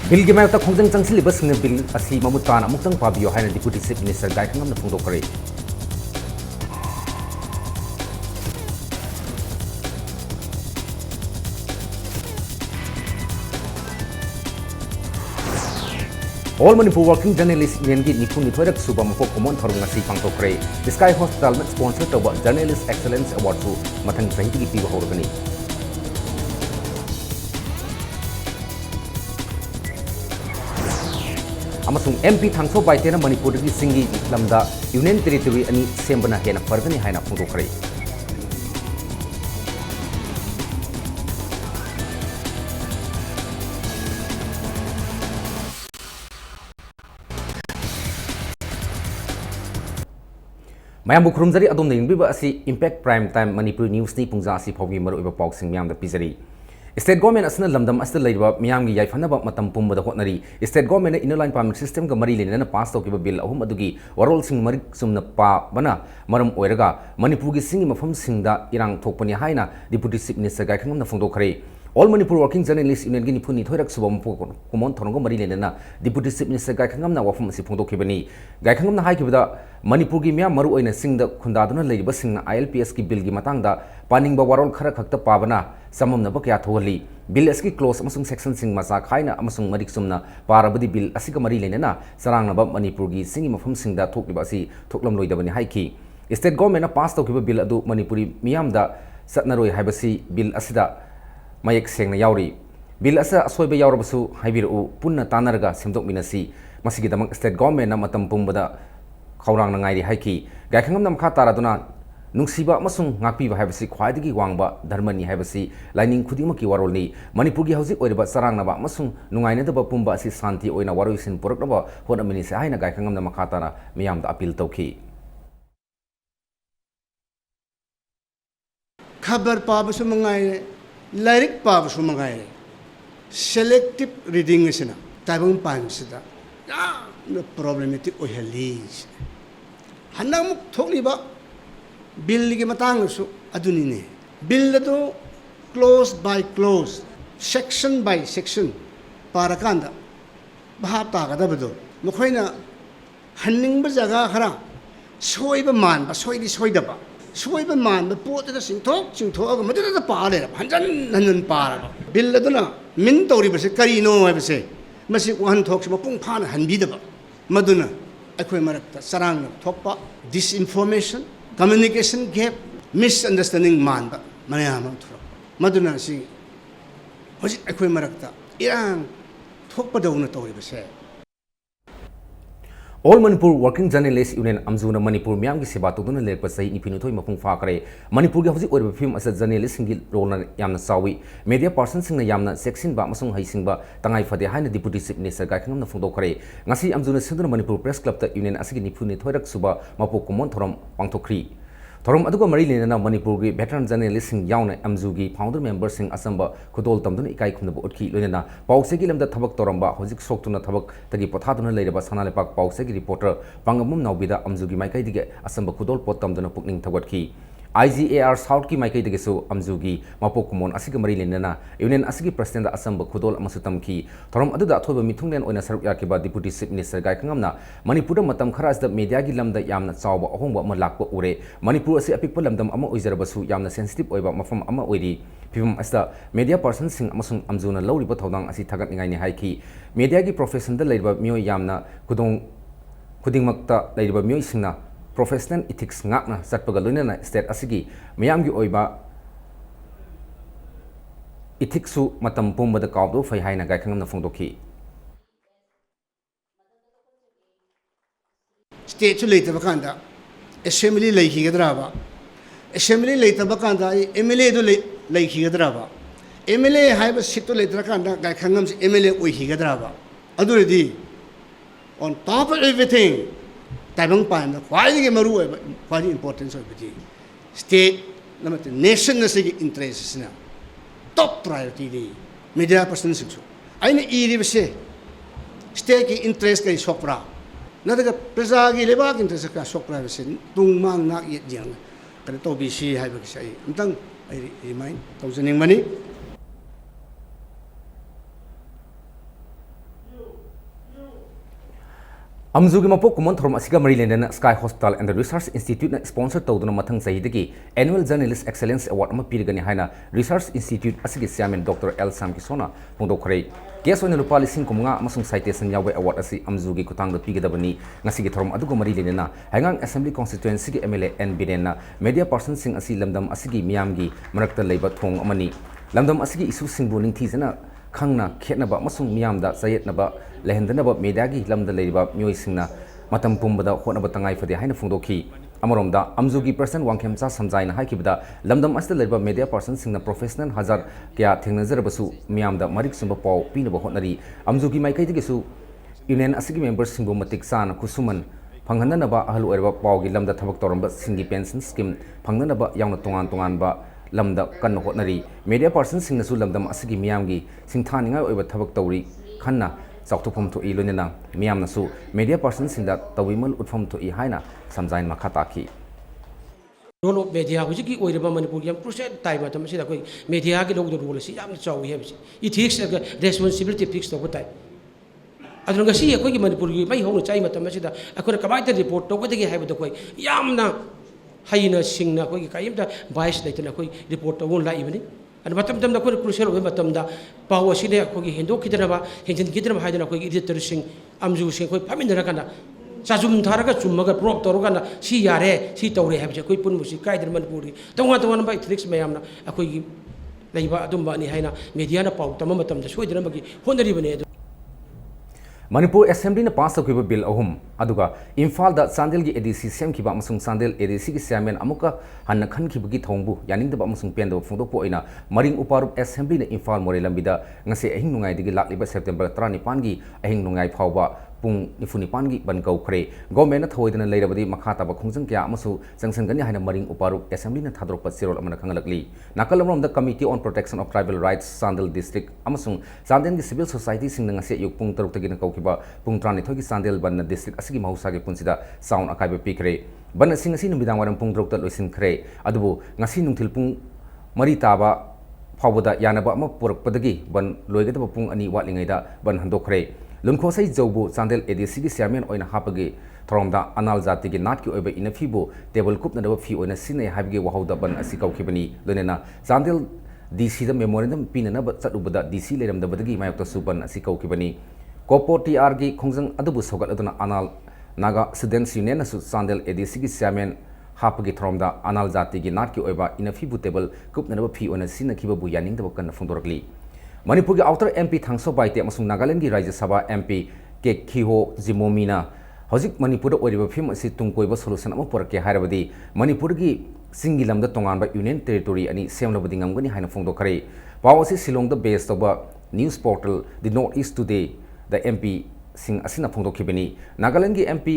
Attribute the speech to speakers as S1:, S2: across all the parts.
S1: Bill की मायक खोजंग चंगसिलिब Singh bill असी ममुत ताना मुक्तंग पाबियो हाइना डिप्यूटी चीफ मिनिस्टर गाय खंगमना फोंदोखरे All Manipur Working Journalists Union की निपुण निथोरक सुबह मफो कॉमन थोरंग ngasi पांगथोखरे स्काई हॉस्पिटल में स्पॉन्सर तौबा जर्नलिस्ट एक्सेलेंस अवार्ड सु मथंग सही की पीबा होरगनी अमसुंग MP थांगसो बाइतेना मणिपुर की सिंगी लमदा यूनियन टेरिटरी अनि सेम्बना हेना फरगनी हाइना फोंदोखरे Mayam bukhurumjari adom na yingbiba asi Impact Prime Time Manipuri News ni pungja asi phawgi maruiba pausing miyam da pizari State government asna lamdam asna leiba miyam gi yaifanaba matam pumbada hotnari State government na inline permit system ga mari lenana pass tawkiba bill ahum adugi warol sing mari sumna pa bana maram oiraga Manipur gi singi mafam singda irang thokpani haina Deputy Chief Minister gai khangam na phongdokhare All Manipur Working Journalists Union gini puni thoirak subam kumon thongo mari lenana Deputy Chief Minister gai khangam na wafam si phongdokhibani gai khangam na haikibada Manipur gi mya maru oina singda khundaduna leiba singna ILPS ki bill gi matangda paningba warol khara khakta pabana samamna ba kya thogali bill aski clause amasung section sing masa khaina amasung marik sumna parabadi bill asika mari lenana sarangna ba Manipur gi singi mafam singda thokliba asi thoklam loidabani haiki State government na pass tawkiba bill adu Manipuri miyamda satnaroi haibasi bill asida mayek sengna yauri bill asa asoiba yaurabasu haibiru punna tanarga semdok minasi masigi damak state government na matam pumbada khaurang na ngairi haiki gai khangam nam kha taraduna nungsiba amasung ngakpiba haibasi khwaidigi wangba dharmani haibasi laining khudimaki warolni Manipur gi hauzik oiriba sarangnaba amasung nungainadaba pumba asi santi oina waroisin puraknaba honamini se haina gai khangam nam kha tara miyamda appeal tawki
S2: खबर पाबसु मंगाए lyric पाबसु मंगाए selective reading से ना ताबंग पांसिदा या problematic ओहली हन्नमुक थोकलिबा bill की मतंगसु अदुनी ने bill तो close by close section by section पारकांदा भाप तागदबदो मखोइना हन्निंग जगह खरा सोइबा मानबा सोइदी सोइदबा सोइबा मानबा पोतदा सिंथोक मदुदा पाले हंजन हंजन पारबा बिल अदुना मिन तौरिबसे करिनो हाइबसे मसी वहन थोक्स मपुंग फान हनबिदबा मदुना अखोय मरक्ता सरंग थोपा डिसइन्फॉर्मेशन कम्युनिकेशन गैप मिसअंडरस्टैंडिंग मानबा मयाम थोर मदुना सि होजि अखोय मरक्ता इरांग थोपदौना तौरिबसे
S1: All Manipur Working Journalists Union Amzuna Manipur Miyam ki seba toduna lekpa sahi nipinuthoi mapung fa kare Manipur gi hauji oriba film asa journalist singi role na yamna sawi media person singna yamna section ba amasung haising ba tangai fade haina deputy chief minister ga khangam na phongdokare ngasi Amzuna Sinduna Manipur Press Club ta union asigi nipuni thoirak suba mapu kumon thorom pangthokri thorom aduga mari lenana Manipur gi veteran journalist sing yauna Amzu gi founder member sing asamba khudol tamduna ikai khumna utki lenana pause gi lamda thabak toramba hojik soktuna thabak tagi pothaduna leiraba sanalepak pause gi reporter pangamum naubida Amzu gi maikai dige asamba khudol pot tamduna pukning thawatki IGAR South ki maikai dige su Amzu gi mapu kumon asiga mari lenana union asigi president asamba khudol amasutam ki thorom aduda thoba mithungnen oina saruk yakiba deputy chief minister gai khangamna Manipur matam kharas da media gi lamda yamna chawba ahongba ma lakpa ure Manipur asi apikpa lamdam ama oizarabasu yamna sensitive oiba mafam ama oiri phim asta media person sing amasung Amzuna lawriba thodang asi thagat ningai ni haiki media gi profession da leiba miyoi yamna khudingmakta leiba miyoi singna professional ethics ngakna satpaga loinana state asigi miyam gi oiba ethics su matam pumbada kawdo fai haina gai khangamna phongdokhi
S2: state chu leitaba kanda assembly leihigadraba assembly leitaba kanda MLA do leihigadraba MLA haiba sit to leitra kanda gai khangam MLA oihigadraba aduridi on top of everything ताइबंग पान ख्वाइदगी मरु ख्वाइदगी importance होबदी state नमते nation नसिगी interest ना top priority दी media person सिक्सु आइने इरिबसे state की interest कई सोप्रा नदगा प्रजा की लेबा की interest का सोप्रा बसे तुंगमांग ना ये जंग कने तो बीसी हाइबकी सै अमतंग आई रिमाइंड तौजनिंग मनी
S1: Amzugi mapok kumon thorom asiga mari lendana Sky Hospital and the Research Institute na sponsor tawduna mathang sahidagi Annual Journalist Excellence Award ama pirigani haina Research Institute asigi chairman Dr. L Sam Kisona pungdokhare case oina lupa lising kumnga amasung citation yawe award asi Amzugi kutangda pigadabani ngasigi thorom adugo mari lendana hangang Assembly Constituency gi MLA N Birena media person sing asi lamdam asigi miyamgi marakta leiba thong amani lamdam asigi isu singbu ningthijana khangna khetnaba amasung miyamda sayetnaba lehendanaba mediagi lamda leiba mioisingna matam pumbada honaba tangai fade haina phungdokhi amoromda amzugi person wangkhemcha samjaina haikibada lamdam asta leiba media person singna professional hazar kya thengnazarbasu miyamda marik sumba paw pinaba honari amzugi maikaidigesu union asigi members singbu matik sana kusuman phanghananaba ahlu erba pawgi lamda thabak toramba singi pension scheme phanghananaba yauna tongan ba lamda kan hotnari media person singna su lamdam asigi miyamgi singthaninga oiba thabak tawri khanna chawthupom to ilonena miyamna su media person singda tawimal utfam to I haina samjain makhata ki
S3: role of media hujiki oiraba manipur yam process time matam sida koi media gi log role si yam chawi hebsi ethics responsibility fix to tai adunga si koi gi manipur gi mai hono chai matam sida akora kamaita report to kodagi haiba to koi yamna haina singna koi gi kaimda bias laitana koi report to la ibani and matam tam da koi crucial we matam da paw asine koi gi hendo kidana henjin kidana haidana koi editor sing amju sing koi pamindara kana chajum tharaga chummaga prop torogana si yare si tawre habje koi pun musi kaidir manipuri tonga ba ethics mayamna akoi gi leiba adumba ni haina media na paw tam matam da soidana bagi honari bane
S1: Manipur Assembly na pass tawkiba bill ahum aduga Imphal da Sandel gi ADC semkiba amasung Sandel ADC gi chairman amuka hanna khankibagi thongbu yaningda amasung pendo phungdokpo oina maring uparup Assembly na Imphal more lambida ngase ahing nungai digi lakliba September 35 gi ahing nungai phawba pung nifunipan gi ban kau khre government na thoidana leirabadi makha taba khongjang kya amasu sangsangani haina maring uparup Assembly na thadrokpa sirol amana khangalakli nakalamrom the Committee on Protection of Tribal Rights Sandel District amasung Sandel gi civil society sing ngase yuk pung taruk tagi na kiba pung trani thogi Sandel ban district asigi mahusa ge punsida sound akaiba pikre ban sing asi numidang waram pung drokta loisin khre adubu ngasi nungthil pung mari taba phawbada yanaba ama porakpadagi ban loigadaba pung ani watlingaida ban handokre lunkhosai jawbu Sandel ADC gi chairman oina hapagi thoromda anal jati gi nat ki oiba inafibu table kup na fi oina sinai habge wahauda ban asi kaukibani lonena Sandel DC da memorandum pinana ba chatubada DC leram da badagi mayokta suban asi kaukibani Kopo TR gi khongjang adubu sogat aduna anal naga students union asu Sandel ADC gi chairman hapagi thromda anal jati gi nat ki oiba inafibu table kup na fi oina sinna kiba bu yaning da kan phungdorakli Manipur gi outer MP thangso baite amasung Nagaland gi Rajya Sabha MP ke khiho jimomina hojik Manipur da oriba phim asi tungkoiba solution ama porke harabadi Manipur gi singi lamda tonganba union territory ani semlabadi ngamgani haina phungdokhare paw asi Shillong da base toba news portal the Northeast Today the MP sing asina phungdokhibani Nagaland gi MP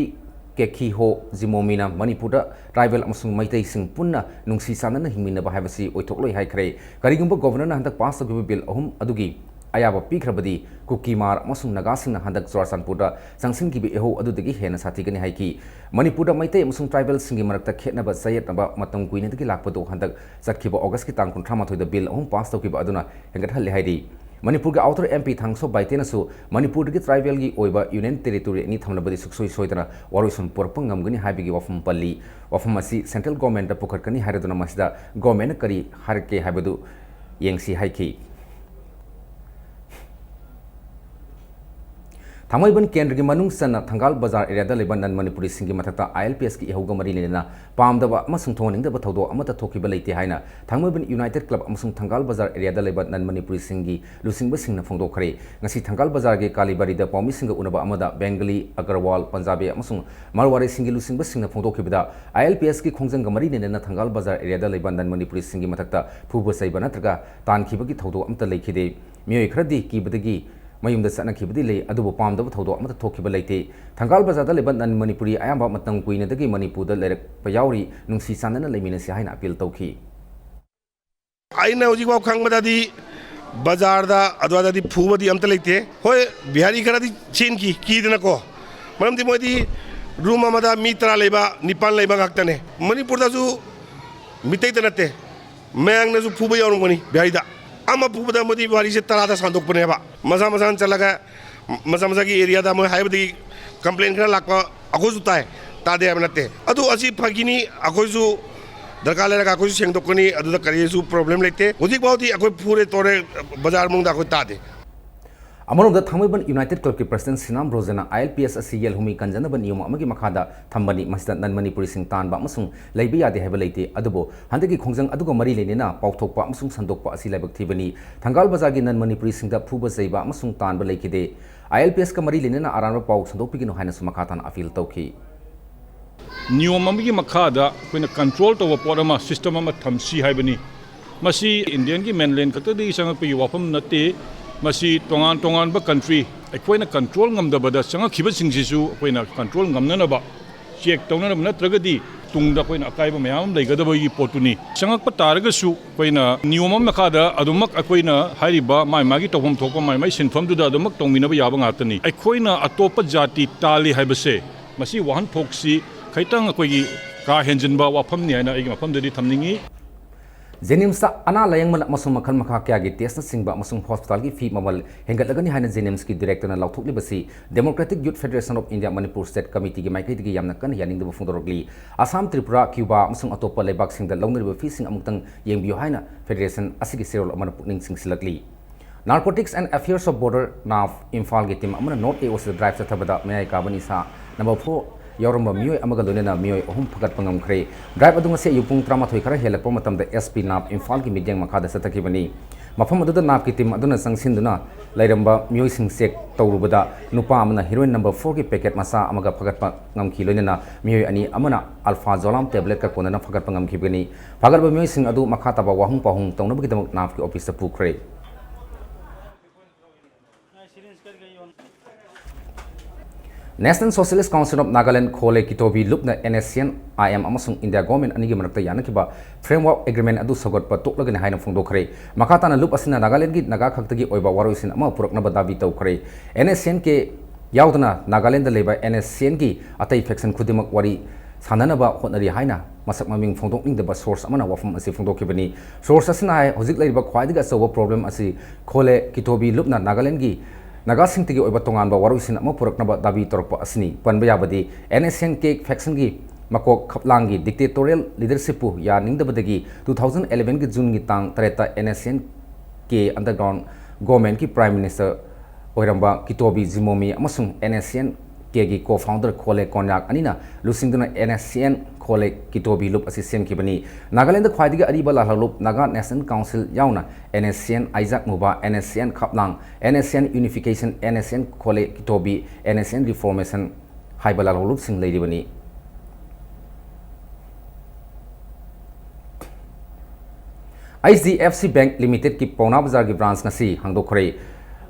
S1: ke khiho jimomina Manipur da tribal amasung maitai sing punna nungsi sanana hingmina ba habasi oithokloi haikhre karigumba governor na handak pass tawgiba bill ahum adugi ayaba pikrabadi kukimar amasung naga singna handak Churachandpur da sangsin gi eho adudagi hena sathigani haiki Manipur da maitai amasung tribal singi marakta khetnaba sayetnaba matam kuina dagi lakpado handak satkiba August ki tang 38 da bill ahum pass tawgiba aduna hengat halle haidi Manipur ga outer MP thangso baitena su Manipur gi tribal gi oiba union territory ni thamnabadi suksoi soidana waroison porpang ngamgani habigi wafum palli wafum asi central government da pukharkani haraduna masida government kari harke habadu yengsi haiki Thamaiban Kendra gi manung sanna Thangal Bazar area da leban nan Manipuri singi mathata ILPS gi ehoga mari lena pamdaba amasung thoningda ba thodo amata thokiba leite haina Thamaiban United Club amasung Thangal Bazar area da leban nan Manipuri singi lusingba singna phongdokhare ngasi Thangal Bazar ge Kalibari da Paumi singa unaba amada Bengali Agarwal Punjabi amasung Marwari singi lusingba singna phongdokhibada ILPS gi khongjang ga mari lena Thangal Bazar area da leban nan Manipuri singi mathata phuba saiba natraga tankhiba gi thodo amta lekhide mioi khradi kibadagi mayumda sana kibadi le adubu pamda thodo amata thokiba leite Thangal Bazar da leban nan Manipuri ayamba matang kuina dagi Manipur da lerak payauri nungsi sanana lemina si haina appeal tawki
S4: aina hoji ko khangba di bazar da adwa di phubadi amta leite hoy bihari kara di chin ki dina ko maram di modi room amada mitra leba nipan leba gaktane Manipur da su mitai tanate mayang na su phuba yaung mani bihari da ama phuba modi bihari se tarada sandok pune ba maza maza chalaga maza maza ki area da mo haibdi complain खरा लाप अखोजु ताए तादे अब नते अदु असी फगिनी अखोजु दरकार लेरगा अखोजु सेंगदोकनी अदुदा करियसु problem लेते हुजिक बाउदी अखो फूरे तोरे बाजार मुंगदा अखो तादे
S1: अमरोंदा थांगमैबन यूनाइटेड क्लब की प्रेसिडेंट सिनाम रोजना ILPS असी येलहुमी कंजनब नियम अमगी मखादा थंबनी मसिदा नन मणिपुरी सिंग तानबा अमसुंग लैबे यादे हैबा लेते अदुबो हंदगी खोंजंग अदुगो मरी लेनेना पाउथोकपा अमसुंग संदोकपा असी लाइबक थीबनी थंगाल बाजारगी नन मणिपुरी सिंगदा फुबा जैबा अमसुंग तानबा लेखिदे ILPS का मरी लेनेना आरानबा पाउ संदोकपिगिनो हाइनसु मखातान अपील तौखी
S5: नियम अमगी मखादा कोइना कंट्रोल तव पोरमा सिस्टम अमा थमसी हाइबनी मसी इंडियन की मेनलैंड कतदी संगपि वाफम नते मसी तोंगान तोंगान बा कंट्री अखोइना कंट्रोल ngमदबदा संगखिबा सिंगसिसु अखोइना कंट्रोल ngमननबा चेक तौननब नत्रगदी तुंगदा कोइना अकाइबा मयाम लेगदबगी पोतुनी संगकपा तारगसु कोइना नियम अम मखादा अदुमक अखोइना हारिबा माइ मागी तौफम थोकपा माइ माइ सिनफमदुदा अदुमक तौमिनबा याबा ngатनी अखोइना अतोपा जाति ताली हाइबसे मसी वाहन थोकसी खैतंग अखोइगी का हेंजनबा वाफमनि हाइना एगी मफमददी थमनिंगी
S1: जेनिम्स अना लायंगमन मसुम मखन मखा क्या गी टेस्ट सिंगबा मसुम हॉस्पिटल की फी ममल हेंगतलगनी हाइना जेनिम्स की डायरेक्टर लाउथोकलिबसी democratic youth federation of India Manipur state committee की माइकैदगी यामना कन यानिंगदब फुंदोरगली असम त्रिपुरा क्यूबा मसुम अतोपा लेबाक सिंगदा लौनरिबा फी सिंग अमुक्तंग येंबियो हाइना फेडरेशन असिगी सेरोल अमन पुकनिंग सिंगसिलकली narcotics and affairs of border नाफ इम्फाल की टीम अमन नॉर्थ ए ओस ड्राइव चथबदा मयाय काबनी सा नंबर 4 यौरम मियोय अमग लोनेना मियोय अहुम फगत पंगमखरे ड्राइव अदुंग से युपुंग 13 खरा हेलकपो मतमदा एसपी नाप इम्फाल की मीडियम मखादा सतकिबनी मफम अदुदा नाप की टीम अदुना संगसिनदुना लैरंबा मियोय सिंग चेक तौरुबदा नुपा अमना हीरोइन नंबर 4 की पैकेट मसा अमगा फगत पंगमखि लोनेना मियोय अनि अमना अल्फा जोलाम टेबलेट का कोनना फगत पंगमखिबनी फगरबा मियोय सिंग अदु मखा तबा वाहुं पाहुं तौनबगिदमक नाप की ऑफिस पुखरे national socialist council of Nagaland खोले कितोबी लुपना NSCN IM अमसुंग इंडिया गवर्नमेंट अनिगी मनकता यानकिबा फ्रेमवर्क एग्रीमेंट अदु सगोटपा तोकलगने हाइना फोंदोखरे मखाताना लुप असिना नागालैंड की नागा खक्तगी ओइबा वारोइसिन अमा पुरकनबा दाबी तौखरे NSCN के याउदना नागालैंड लेबा NSCN की अतै फेक्शन खुदिमक वारी साननबा होनरी हाइना मसक ममिंग फोंदोकनिंगदबा सोर्स अमना वाफम असी फोंदोखिबनी सोर्स असिना हाय होजिक लेबा ख्वाइदिगा सो प्रॉब्लम असी खोले कितोबी लुपना नागालैंड की नागासिंग तिगी ओइबा तोंगानबा वारोइसिन अमा पुरकनबा दाबी तोरकपा असनी पनबा याबदी NSCN के फैक्शन की मकोक खपलांगी डिक्टेटोरियल लीडरशिप पु या निंगदबदगी 2011 की जून की तांग तरेता NSCN के अंडरग्राउंड गवर्नमेंट की प्राइम मिनिस्टर ओइरंबा कितोबी जिमोमी अमसुंग NSCN के की को फाउंडर खोले कोन्याक अनिना लुसिंगदुना NSCN खोले कितोबी लुप असी सेमखिबनी नागालैंड ख्वाइदिगा अरिबा लालुप नागा नेशनल काउंसिल याउना NSCN आइजाक मुबा NSCN Khaplang NSCN unification NSCN खोले कितोबी NSCN रिफॉर्मेशन हाइबा लालुप सिंग लेरिबनी HDFC बैंक लिमिटेड की पौना बाजार की ब्रांच नसी हांगदोखरे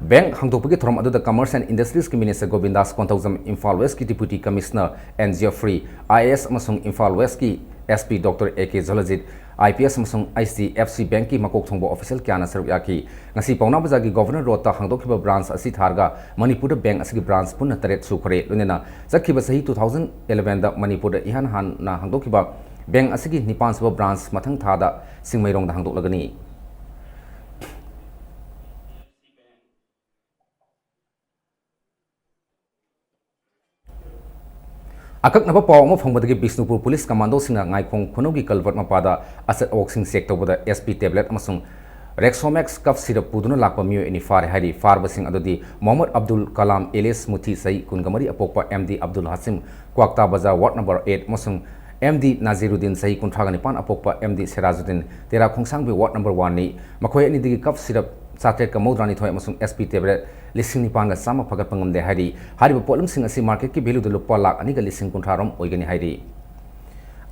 S1: बैंक हांगदोपगी थ्रम अदुदा कमर्स एंड इंडस्ट्रीज की मिनिस्टर गोविंदास कोंथौजम इम्फाल वेस्ट की deputy commissioner N Geoffrey IAS अमसुंग इम्फाल वेस्ट की SP doctor AK Joljit IPS अमसुंग HDFC बैंक की मकोक थोंबो ऑफिशियल क्याना सरुक याकी ngasi पौना बाजार की गवर्नर रोड हांगदोखिबा ब्रांच असि थारगा मणिपुर बैंक असि ब्रांच पुन तरेत सुखरे लुनेना जखिबा सही 2011 दा मणिपुर इहान हान ना हांगदोखिबा बैंक असि की निपान सुबा ब्रांच मथंग थादा सिंगमैरोंग दा हांगदोकलगनी अकक्नबा पाव अमा फंगबदगी बिष्णुपुर पुलिस कमांडो सिंगा ngaikong खुनोगी कलवर्ट मपादा असत वॉक्सिंग चेक तौबदा SP टेबलेट अमसुंग रेक्सोमैक्स कफ सिरप पुदुना लाकपा मियो इनी फार हारी फारबसिंग अदुदी मोहम्मद अब्दुल कलाम एलिस मुथी सही कुनगमरी अपोकपा MD Abdul Hashim Kwakta Bazar ward number 8 अमसुंग MD नाजिरुद्दीन सही कुंथ्रागा निपान अपोकपा MD सिराजुद्दीन तेरा खोंसांगबी वार्ड नंबर 1 नि मखोय अनिदिगी कफ सिरप सातेट का मौद्रानी थोय अमसुंग SP टेबलेट लिसिंग निपान सामा फगत पंगमदे हारी हारिबा पोलम सिंग असि मार्केट की वैल्यू लुपा लाख अनिगा लिसिंग कुंथ्रारोम ओइगनी हारी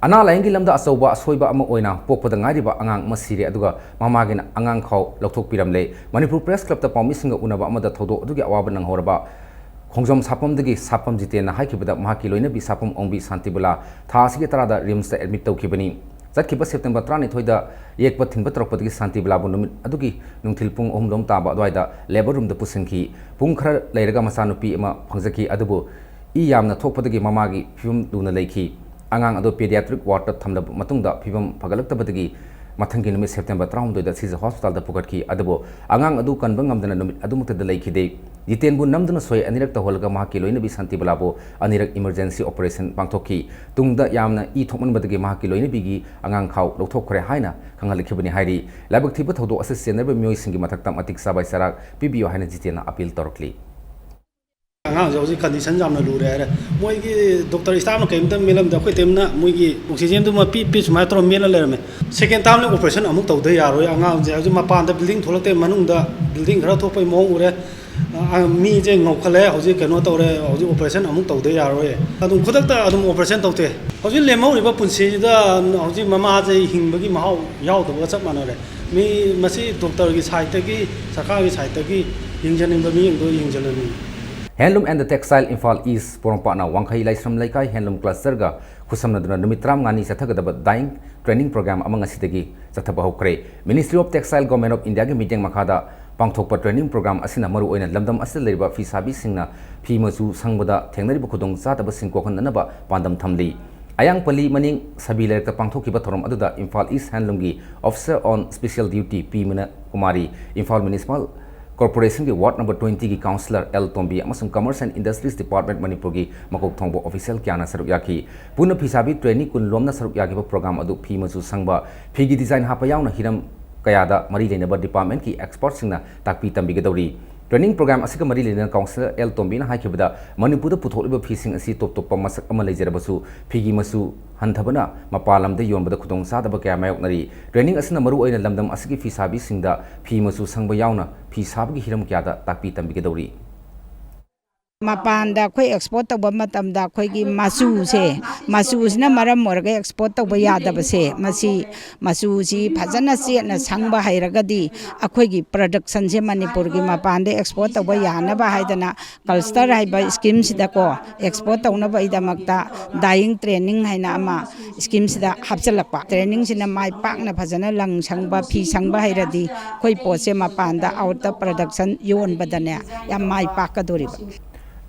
S1: अना लायंगी लमदा असौबा असोइबा अमा ओइना पोकपदा ngairiba angang masire aduga mamagina angang khaw lokthok piramle Manipur Press Club ta pawmisinga unaba amada thodo adugi awaba nanghoraba khongjom sapamdagi sapam jitena haikibada mahaki loina bi sapam ongbi santibula tha asigi tarada rims ta admit tawkibani Zakhiba September 32 da yekba thingba tropodagi santibula bu numit adugi nungthil pung ohmlom taba adwaida labor room da pusingki pung khara leiraga masanupi ama phangjaki adubu I yamna thokpadagi mamagi phim duna leikhi angang ado pediatric ward ta thamla matungda phibam phagalaktabadagi mathanggi numit September 32 da sija hospital da pukatki adubu angang adu kanba ngamdana numit adumukta da leikhi de Jitenbu namduna soy anirak taholga mahaki loina bi santi balabo anirak emergency operation pangthoki tungda yamna I thokman badagi mahaki loina bigi angang khau lokthokre haina khangalikibani hairi labak thiba thodo ase senerba myoi singi mathaktam atik sabai sarak pibio haina jitena appeal torkli
S6: angang jo ji condition jamna lu re moi gi doctor staff no kem tam melam da khoi temna moi gi oxygen du ma pi sumai tro mena le me second time le operation amuk tau de ya roi angang je ji ma pan da building tholakte manung da building khara thopai mong ure mi je ngau khale hoji keno tore hoji operation amuk tau de ya roi adum khodak ta adum operation tau te hoji lemau ri ba punsi da hoji mama je hingbagi mahau yaw da ba chap manare mi masi doctor gi side ta gi sarkar gi side ta gi hingjaning ba mi ing do hingjalani
S1: Handloom and the Textile Infal East Porompana Wangkai Laisram Laikai Handloom Cluster ga Kusamna Duna Numitram Ngani Sathagadaba Dying Training Program among Asitagi Sataba Hokre Ministry of Textile Government of India meeting Makada Pangthokpa Training Program Asina Maru Oina Lamdam Asal Leriba Fi Sabi Singna Fi Masu Sangbada Tengnari Bukudong Sataba Singkokhan Nanaba Pandam Thamli Ayang Pali Maning Sabi Lerta Pangthokiba Thorom Aduda Infal East Handloom gi Officer on Special Duty P Mina Kumari Infal Municipal Corporation ki Ward number 20 ki Councillor L Tombi amasung Commerce and Industries Department Manipur ki Makok Thongbo official kyana saruk yaki puna phisabi training kun lomna saruk yaki program adu phi masu sangba phi gi design hapa yauna hiram kayada mari leinaba department ki expert singna takpi tambi gadori training program asika mari leina Councillor L Tombi na haikibada Manipur da putholiba phi sing asi top top masak ama leijarabasu phi gi masu hantabana mapalam de yonbada khudong sadaba kya mayoknari training asina maru oina lamdam asiki phi sabi singda phi masu sangba yauna phi sabgi hiram kya da takpi tambi gadori
S7: Mapanda khoi export tawba matamda khoi gi masu se masu sina maram morga export tawba yadaba se masu si phajana se na sangba hairagadi akhoi gi production se Manipur gi mapanda export tawba yana ba haidana cluster haiba scheme sida ko export tawna ba idamakta dying training haina ama scheme sida hapchalakpa training sina mai pakna phajana lang sangba phi sangba hairadi khoi pose mapanda out of production yon badane yam mai pakadori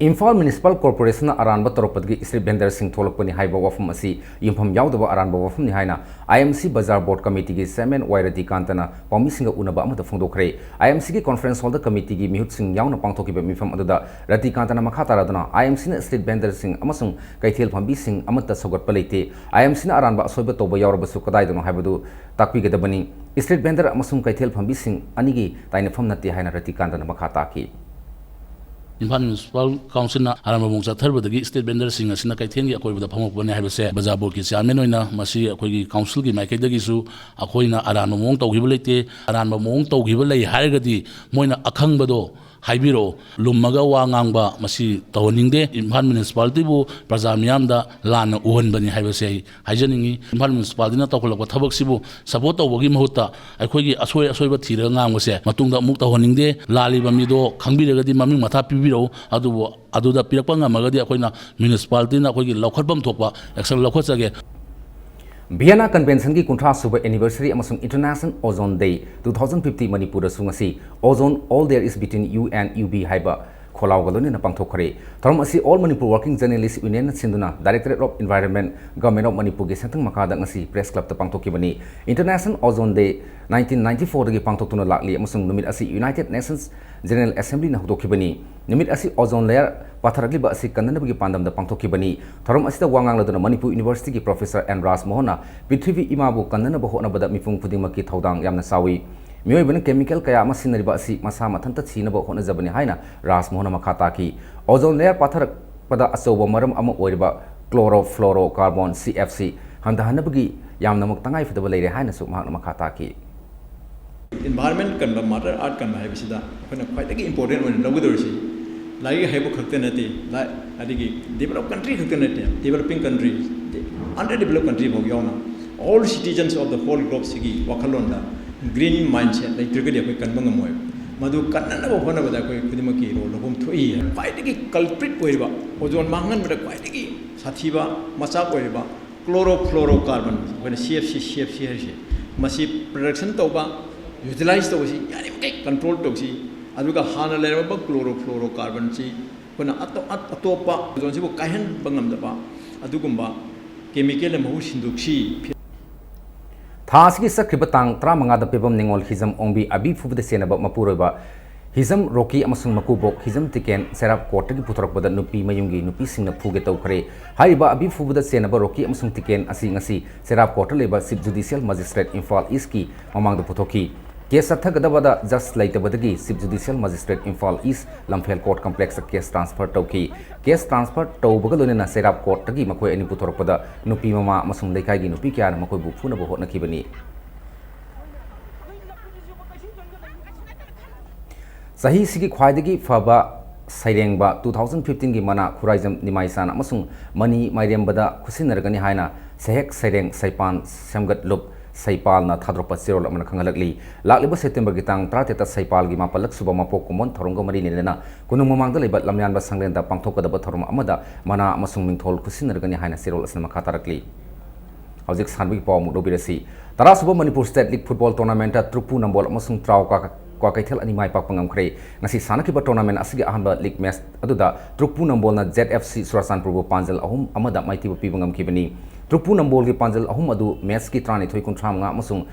S1: Infal Municipal Corporation Aranba Toropatgi Street Vendor Singh Tholokpani Haiba Wafum Asi Yumpham Yaudaba Aranba Wafum ni Haina IMC Bazaar Board Committee gi Chairman Wairati Kantana Paumi Singa Unaba Amata Phongdokre IMC gi Conference Hall da Committee gi Mihut Singh Yauna Pangthokiba Mifam Aduda Rati Kantana Makhataradana IMC na Street Vendor Singh amasung Kaithel Phambi Singh Amata Sogatpa leite IMC na Aranba Asoiba Toba Yaurabasu Kadaidono Haibadu Takpi Gadabani Street Vendor amasung Kaithel Phambi Singh Anigi Tainafam Nati Haina Rati Kantana Makhataki
S8: Infal Municipal Council na aram mong sa tharbadagi state vendor sing asina kaithen gi akoi bada phamok bane habase bazaar board ki chairman oina masi akoi gi council gi maikei dagi su akoi na aran mong tawgiba leite aran mong tawgiba lei haragadi moina akhang bado haibiro lummaga wa ngangba masi tawningde Infal Municipality bu praja miyamda lana uhan bani haibase haijaningi Infal Municipality na tawkolakwa thabak sibu support tawbagi mahutta akoi gi asoi ba thira ngangwase matungda muk tawningde lali ba mido khangbiragadi maming matha pibiro aduda pirakpa ngamagadi akoina municipality na akoigi laukhatbam thokpa action laukhatsage
S1: Vienna Convention ki kuntra suba anniversary amasung International Ozone Day 2050 Manipur sungasi ozone all there is between you and UV haiba kholau galoni na pangthokre thorom asi all Manipur working journalist union sinduna Directorate of Environment Government of Manipur ge santang makada ngasi press club ta pangthoki bani International Ozone Day 1994 gi pangthokuna lakli amasung numit asi United Nations General Assembly na hodoki bani numit asi ozone layer patharagli ba asi kanana bagi pandam da pangthoki bani thorom asi da wangang laduna Manipur University ki Professor N Ras Mohana Prithvi imabu kanana ba hona bada mifung puding maki thaudang yamna sawi Mioy ban chemical kaya masinari ba asi masa mathanta china ba hona jabani haina Ras Mohana makhata ki ozone layer patharak pada asoba maram ama oiriba chlorofluorocarbon CFC handa hanabagi yamna mak tangai fidaba leire haina su mahakna makhata ki
S9: Environment kan ba matter art kan ba habisida khona khwaidagi important one logudorsi lai haibu khakte nati lai adigi developed country khakte nati developing countries underdeveloped country bo yauna all citizens of the whole globe sigi wakhalonda green mindset like trigger ko kan bang moy madu kanna bo hona bada ko kudimaki ro lobum thui khwaidagi culprit oiba ozone mangan bada khwaidagi sathiba machak oiba chlorofluorocarbon when CFC hari masi production toba utilize to si yani kai control to si aduga hana leraba chlorofluorocarbon si kona atopa ozone si bo kahen bangam daba adugumba chemical mahu sinduksi
S1: Thasgi sakriba tang 35 da pebam ningol hizam ongbi abi fubda senaba mapuroba Hizam Rocky amasung makubok Hizam Tiken Serap Court ki puthorokbada nupi mayunggi nupi singna phuge tawkhare haiba abi phubada senaba Rocky amasung Tiken asi ngasi Serap Court leba Chief Judicial Magistrate Imphal East ki mamangda puthoki case athagadabada just laitabadagi Chief Judicial Magistrate Imphal East Lamphel Court Complex case transfer tawki case transfer tawbagalonena Serap Court tagi makoi ani puthorokbada nupi mama amasung leikai gi nupi kya makoi bu phuna bo hotnakibani Sahi sigi khwaidagi faba sairengba 2015 gi mana khuraijam nimaisan amasung mani mairembada khusinargani haina sehek saireng saipan samgat lup saipal na thadropa sirol amana khangalakli lakliba September gi tang 33 saipal gi mapalak suba mapok kumon thorongga mari nena kunung mamangda lebat lamyanba sanglenda pangthokadaba thorom amada mana amasung mingthol khusinargani haina sirol asna makatarakli Hojik sanbi paw mudobirasi tarasuba Manipur State League Football Tournament trupu nambol amasung trau kwa kaithel ani mai pak pangam khre ngasi sanaki tournament asigi ahanba league match aduda trukpu nambol na ZFC Surasanpur bu panjal ahum amada maiti pi bangam kibani trukpu nambol gi panjal ahum adu match ki trani thoi kuntram nga amasung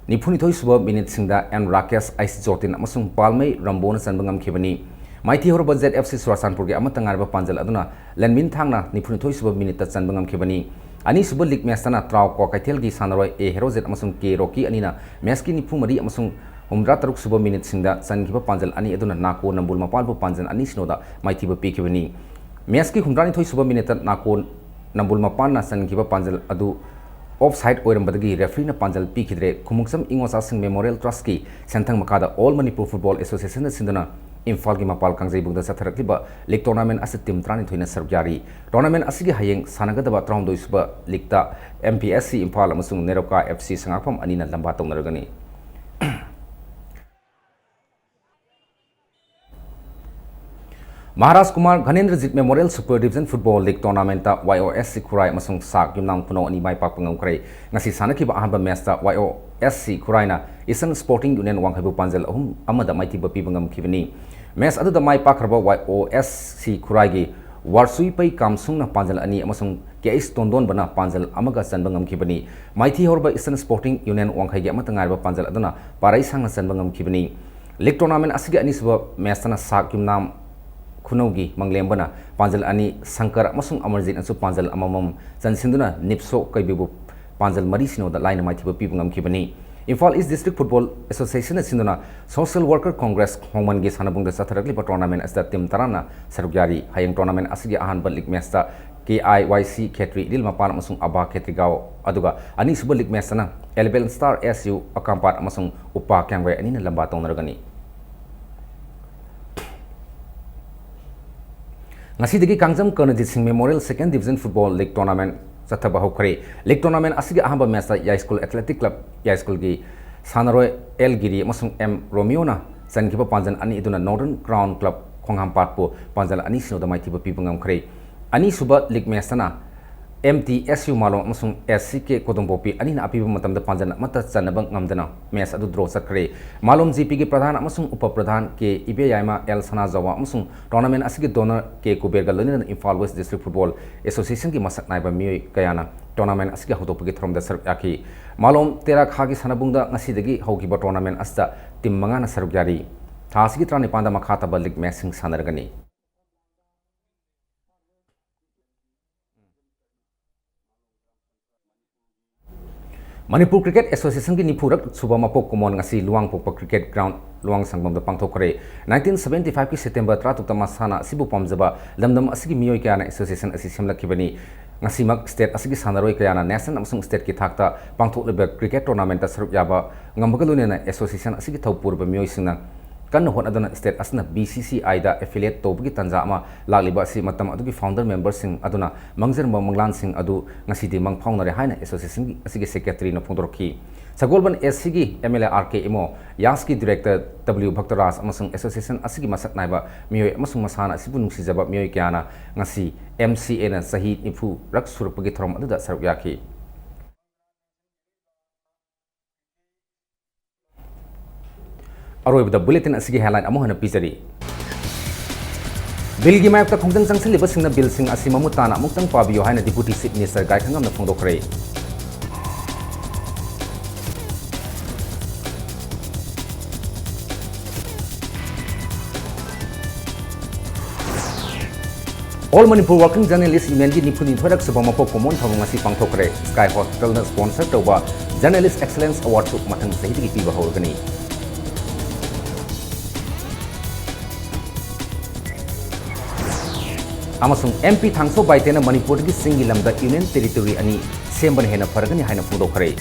S1: nifuni thoi suba minute singda and Rakesh Ice Jotin amasung palmei rambona sanbangam kibani maiti horba ZFC Surasanpur gi amatangar ba panjal aduna lenmin thangna nifuni thoi suba minute ta sanbangam kibani ani suba league match tana traw kwa kaithel gi sanaroi e herozet amasung K Rocky anina match ki nifu mari amasung Umra taruk suba minute singda sangiba panjal ani aduna nako nambul mapal bu panjal ani sinoda maitiba pikibani meski humrani thoi suba minute nako nambul mapan na sangiba panjal adu offside oirambadagi referee na panjal pikidre khumuksam ingosa sing memorial trust ki senthang makada All Manipur Football Association sinduna Imphal gi mapal kangjai bungda satharakliba league tournament as team trani thoina sarjari tournament asigi hayeng sanagadaba traum doi suba league ta MPSC Imphal amasung Neroka FC sangapam ani na lamba tongnaragani Maharaj Kumar Ghanendrajit Memorial Super Division Football League Tournament ta YOSC Khurai amasung sak yumnam kuno ani mai pak pangam krai ngasi sanakiba ahanba match ta YOSC Khurai na Eastern Sporting Union wanghabu panjal ahum amada maiti bapi bangam kibani match adu da mai pakraba YOSC Khurai gi warsui pai kamsung na panjal ani amasung KS Tondon bana panjal amaga sanbangam kibani maiti horba Eastern Sporting Union wanghai gi amatangar ba panjal aduna parai sangna sanbangam kibani league tournament asigi ani suba match na sak yumnam Kunogi manglembana panjal ani Sankar amasung Amarjit ansu panjal amamam chansinduna nipso kaibibu panjal mari sinoda line maithiba pibungam kibani Imphal East District Football Association sinduna Social Worker Congress hongman gi sanabungda satharakli tournament asta tim tarana sarugyari hayeng tournament asigi ahan league match ta KIYC Khetri Dil Mapan amasung Aba Khetri Gaw aduga ani suba league match na Elbel Star SU Akampat amasung Upa Kyangwai ani na lamba tongnaragani Ngasidagi Kangjam Karnajit Singh Memorial Second Division Football League Tournament chathaba hokre league tournament asigi ahamba match ya school athletic club ya school gi sanaroi L Giri amasung M Romeo na sangiba panjan ani iduna Northern Crown Club khongham patpo panjal ani sinoda maithiba pibungam khre ani suba league match na MTSU malong amasung SCK Kodongbopi ani na apiba matamda panjana mata chanabang ngamdana match adu draw sakre malom GP gi pradhan amasung upa pradhan ke Ibeyaima L Sana Jawa amasung tournament asigi donor ke Kuberga loni Imphal West District Football Association gi masak naiba mioi kayana tournament asigi hodopagi thromda saruk yaki malom tera khagi sanabungda ngasidagi hogiba tournament asta tim mangana saruk yari thasigi trani panda makhata ba league match sing sanargani Manipur Cricket Association ki nipurak suba mapok kumon ngasi luang pokpa cricket ground luang sangbam da pangthokre 1975 ki September 30 ta masana sibu pamjaba lamdam asigi miyoi kana association asi semlakibani ngasi mak state asigi sanaroi kayana national amsung state ki thakta pangthokleba cricket tournament ta saruk yaba ngambagalunena association asigi thawpurba miyoi singna kan hon adana state asna BCCI da affiliate tobgi tanja ama lagliba si matam adugi founder members sing aduna mangzer manglan sing adu ngasi di mang faunare haina association asigi secretary na phondorki sagolban SCG MLA RK Imo yaski director W Bhaktaraj amasung association asigi masak naiba miyoi amasung masana sibun sijaba miyoi kyana ngasi MCA na sahi ifu rak surupagi throm adu da saruk yaki Aroy the bulletin asigi headline amo hana pizari Bill gi map ta khongjang changsil liba singna bill sing asima mutana muktang pabiyo haina deputy chief minister gai khangam na phongdokre All Manipur Working Journalist Union की निपुणी थोड़क सुबह मपो कुमोन थमंग असी पांगथोकरे Sky Hospital न sponsor तोबा Journalist Excellence Award सु मथंग सहित की पीबा होगनी अमसुंग MP थांगसो बाइतेना Manipur की सिंगी लमदा यूनियन टेरिटोरी अनि सेम्बन हेना फरगनी हाइना फुदोखरे